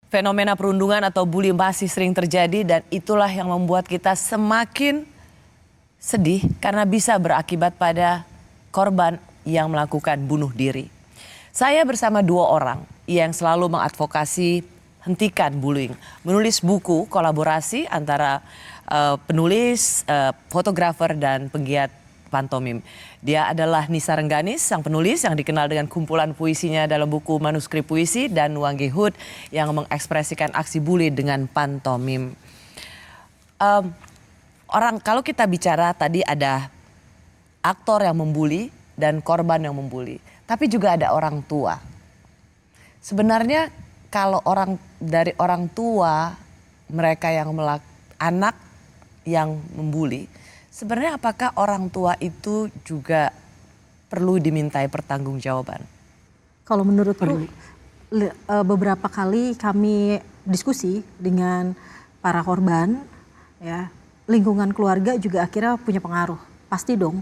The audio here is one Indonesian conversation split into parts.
Fenomena perundungan atau bully masih sering terjadi dan itulah yang membuat kita semakin sedih karena bisa berakibat pada korban yang melakukan bunuh diri. Saya bersama dua orang yang selalu mengadvokasi hentikan bullying. Menulis buku kolaborasi antara penulis, fotografer dan penggiat pantomim. Dia adalah Nisa Rengganis, sang penulis yang dikenal dengan kumpulan puisinya dalam buku Manuskrip Puisi, dan Wangge Hood yang mengekspresikan aksi bully dengan pantomim. Kalau kita bicara tadi ada aktor yang membuli dan korban yang membuli, tapi juga ada orang tua. Sebenarnya kalau dari orang tua mereka yang anak yang membuli, sebenarnya apakah orang tua itu juga perlu dimintai pertanggungjawaban? Kalau menurutku beberapa kali kami diskusi dengan para korban, ya, lingkungan keluarga juga akhirnya punya pengaruh. Pasti dong,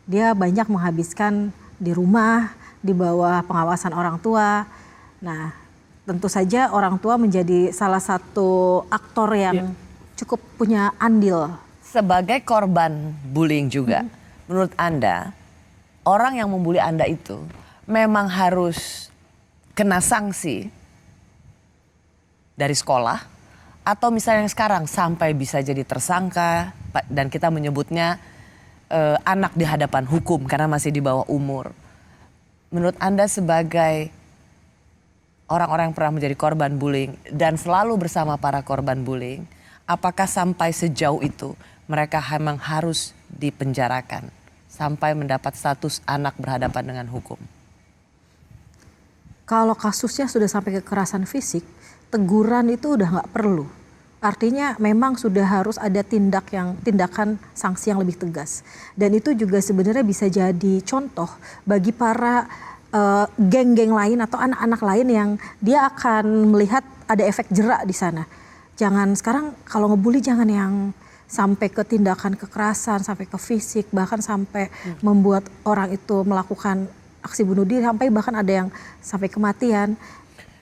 dia banyak menghabiskan di rumah, di bawah pengawasan orang tua. Nah, tentu saja orang tua menjadi salah satu aktor yang cukup punya andil. Sebagai korban bullying juga, menurut Anda, orang yang membuli Anda itu memang harus kena sanksi dari sekolah, atau misalnya yang sekarang sampai bisa jadi tersangka dan kita menyebutnya anak di hadapan hukum karena masih di bawah umur. Menurut Anda sebagai orang-orang yang pernah menjadi korban bullying dan selalu bersama para korban bullying, apakah sampai sejauh itu mereka memang harus dipenjarakan sampai mendapat status anak berhadapan dengan hukum? Kalau kasusnya sudah sampai kekerasan fisik, teguran itu udah nggak perlu. Artinya memang sudah harus ada tindakan sanksi yang lebih tegas. Dan itu juga sebenarnya bisa jadi contoh bagi para geng-geng lain atau anak-anak lain yang dia akan melihat ada efek jerak di sana. Jangan sekarang kalau ngebully jangan yang sampai ke tindakan kekerasan, sampai ke fisik, bahkan sampai membuat orang itu melakukan aksi bunuh diri, sampai bahkan ada yang sampai kematian.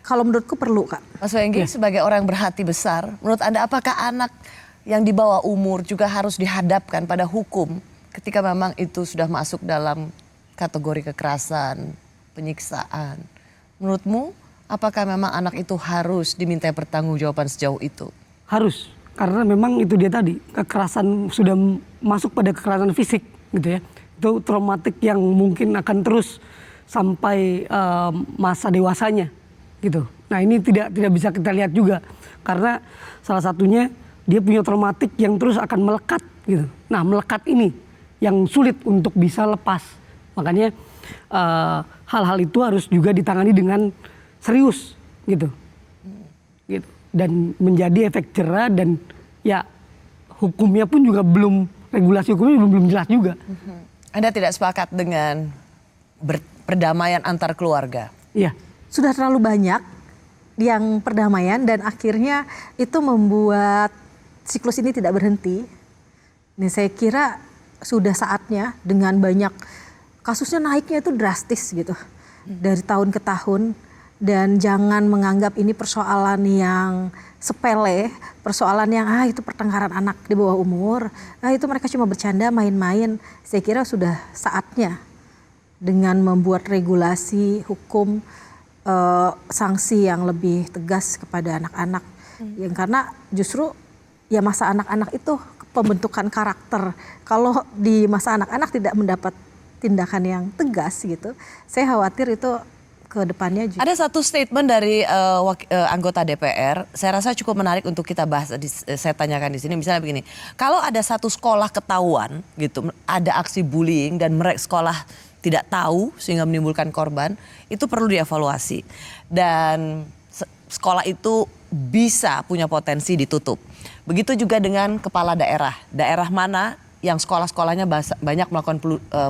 Kalau menurutku perlu, Kak. Mas Wenggi, sebagai orang yang berhati besar, menurut Anda apakah anak yang di bawah umur juga harus dihadapkan pada hukum ketika memang itu sudah masuk dalam kategori kekerasan, penyiksaan? Menurutmu apakah memang anak itu harus dimintai pertanggungjawaban sejauh itu? Harus. Karena memang itu dia tadi, kekerasan sudah masuk pada kekerasan fisik gitu ya. Itu traumatik yang mungkin akan terus sampai masa dewasanya gitu. Nah ini tidak bisa kita lihat juga. Karena salah satunya dia punya traumatik yang terus akan melekat gitu. Nah melekat ini yang sulit untuk bisa lepas. Makanya hal-hal itu harus juga ditangani dengan serius gitu. Gitu. Dan menjadi efek jera dan ya hukumnya pun juga regulasi hukumnya belum jelas juga. Anda tidak sepakat dengan perdamaian antar keluarga? Iya. Sudah terlalu banyak yang perdamaian dan akhirnya itu membuat siklus ini tidak berhenti. Nah, saya kira sudah saatnya dengan banyak kasusnya naiknya itu drastis gitu. Dari tahun ke tahun. Dan jangan menganggap ini persoalan yang sepele, persoalan yang itu pertengkaran anak di bawah umur, itu mereka cuma bercanda main-main. Saya kira sudah saatnya dengan membuat regulasi hukum sanksi yang lebih tegas kepada anak-anak. Yang karena justru ya masa anak-anak itu pembentukan karakter. Kalau di masa anak-anak tidak mendapat tindakan yang tegas gitu, saya khawatir itu ke depannya juga. Ada satu statement dari anggota DPR, saya rasa cukup menarik untuk kita bahas. Saya tanyakan di sini, misalnya begini, kalau ada satu sekolah ketahuan gitu, ada aksi bullying dan sekolah tidak tahu sehingga menimbulkan korban, itu perlu dievaluasi. Dan sekolah itu bisa punya potensi ditutup. Begitu juga dengan kepala daerah. Daerah mana yang sekolah-sekolahnya banyak melakukan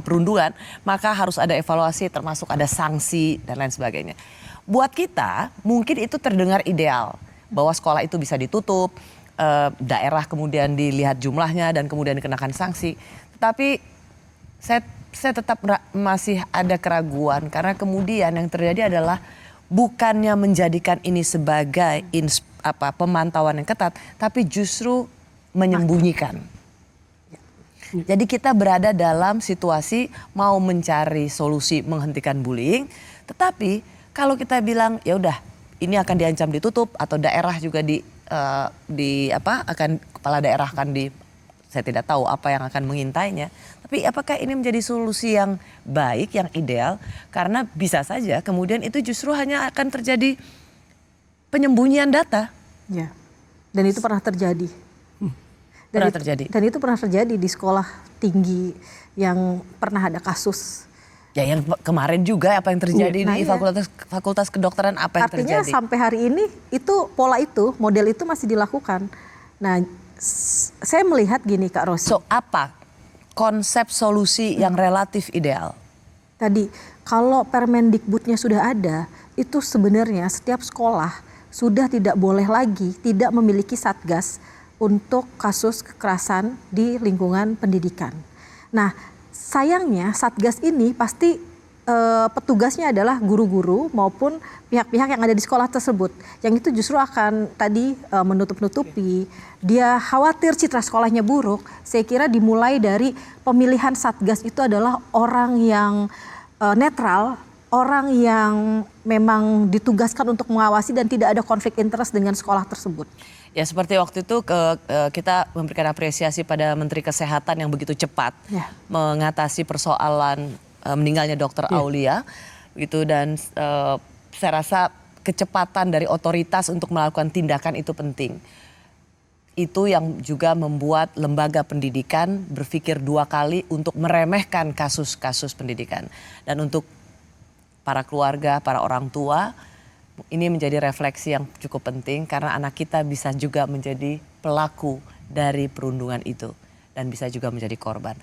perundungan, maka harus ada evaluasi termasuk ada sanksi dan lain sebagainya. Buat kita mungkin itu terdengar ideal bahwa sekolah itu bisa ditutup, daerah kemudian dilihat jumlahnya dan kemudian dikenakan sanksi. Tetapi saya tetap masih ada keraguan karena kemudian yang terjadi adalah bukannya menjadikan ini sebagai pemantauan yang ketat, tapi justru menyembunyikan. Jadi kita berada dalam situasi mau mencari solusi menghentikan bullying, tetapi kalau kita bilang ya udah ini akan diancam ditutup atau daerah juga akan kepala daerah akan saya tidak tahu apa yang akan mengintainya. Tapi apakah ini menjadi solusi yang baik, yang ideal? Karena bisa saja kemudian itu justru hanya akan terjadi penyembunyian data. Ya. Dan itu pernah terjadi. Dan itu pernah terjadi di sekolah tinggi yang pernah ada kasus. Ya yang kemarin juga apa yang terjadi di fakultas kedokteran apa yang terjadi. Artinya sampai hari ini model itu masih dilakukan. Nah saya melihat gini Kak Rosi. So apa konsep solusi yang relatif ideal? Tadi kalau Permendikbudnya sudah ada, itu sebenarnya setiap sekolah sudah tidak boleh lagi tidak memiliki satgas untuk kasus kekerasan di lingkungan pendidikan. Nah sayangnya satgas ini pasti petugasnya adalah guru-guru maupun pihak-pihak yang ada di sekolah tersebut. Yang itu justru akan tadi menutup-nutupi, dia khawatir citra sekolahnya buruk. Saya kira dimulai dari pemilihan satgas itu adalah orang yang netral, orang yang memang ditugaskan untuk mengawasi dan tidak ada konflik interest dengan sekolah tersebut. Ya seperti waktu itu kita memberikan apresiasi pada Menteri Kesehatan yang begitu cepat mengatasi persoalan meninggalnya Dr. Aulia gitu, dan saya rasa kecepatan dari otoritas untuk melakukan tindakan itu penting. Itu yang juga membuat lembaga pendidikan berpikir dua kali untuk meremehkan kasus-kasus pendidikan. Dan untuk para keluarga, para orang tua, ini menjadi refleksi yang cukup penting karena anak kita bisa juga menjadi pelaku dari perundungan itu dan bisa juga menjadi korban.